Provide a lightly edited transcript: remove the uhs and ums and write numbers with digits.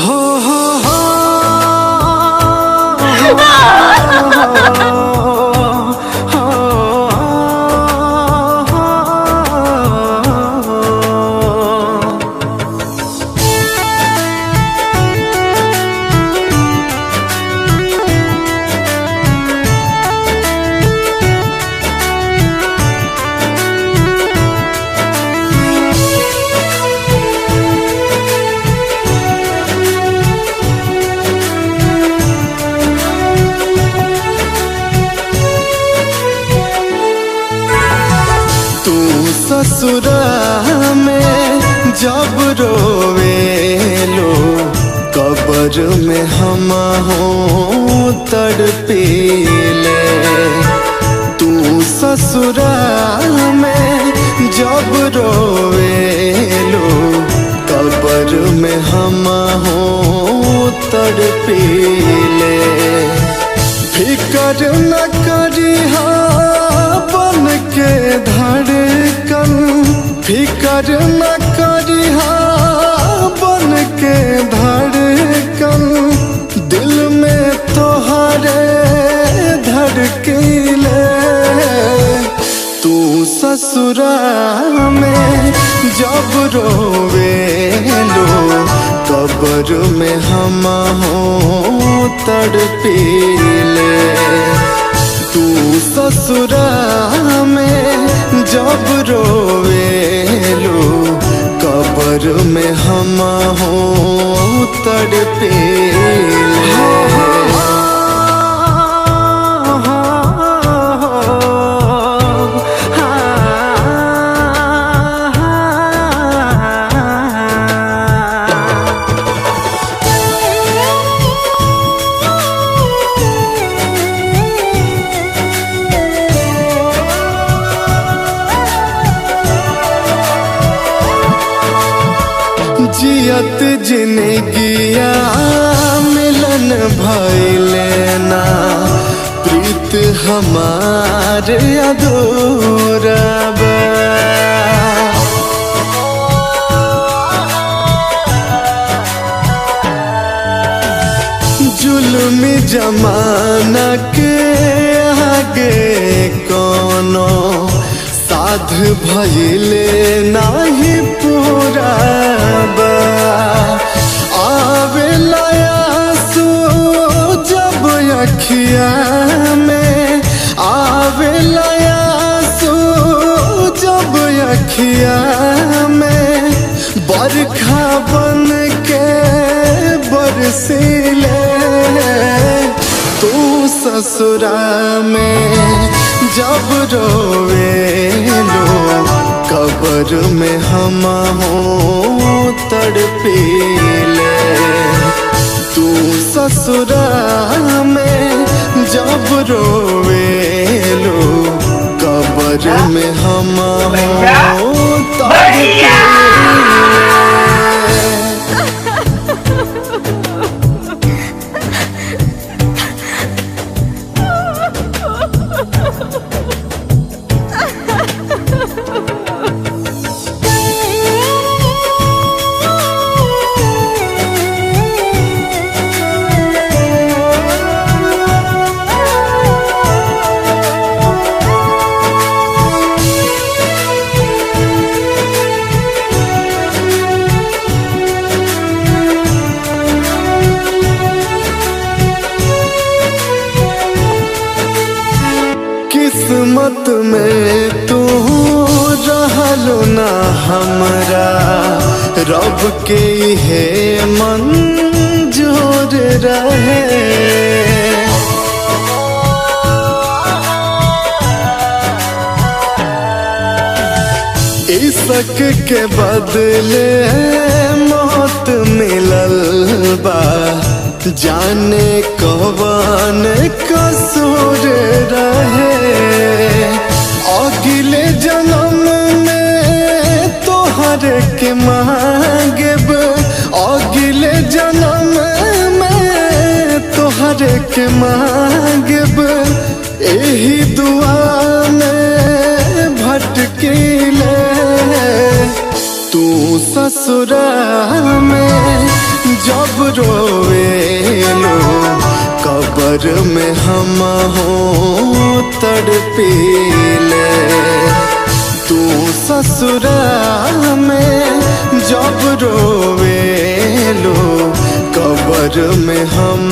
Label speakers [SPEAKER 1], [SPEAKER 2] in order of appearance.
[SPEAKER 1] हो हो ससुरा में जब रोवेलो कब्र में हम हो तड़पीले। तू ससुरा में जब रोवेलो कब्र में हम हो तड़पीले। फिकर न करी बन के धड़कन, फिकर न करी बन के धड़कन, दिल में तोहरे धड़कीले। तू ससुरा में जब रोवेलो कब्र में हम हो तड़पीले। तू ससुरा में जब रोवेलो कब्र में हम हो तड़पीले। जियत जिंदगिया मिलन भइले ना, प्रीत हमार अधूरा बा। जुल्मी जमाना के आगे कोनो साध भइले नाही पूरा बा। आवेला आंसू जब अखिया में, आवेला आंसू जब अखिया में, बरखा बन के बरसीले। तू ससुरा में जब रोवेलो कब्र में हम हो तड़पीले। तू ससुरा में जब रोवेलो कब्र में हम हो तड़पीले। किस्मत में तू रहलो ना हमरा, रब के है मंजूर रहे। इश्क के बदले मौत मिलल बा, जाने कौन कसूर रहे। अगले जन्म में तोहर के मांगब, अगले जन्म में तोहर के मांगब। यही दुआ में भटकीले। तू ससुरा में जब रोवेलो कबर में हम हो तड़पीले। तू ससुराल में जब रोवेलो कबर में हम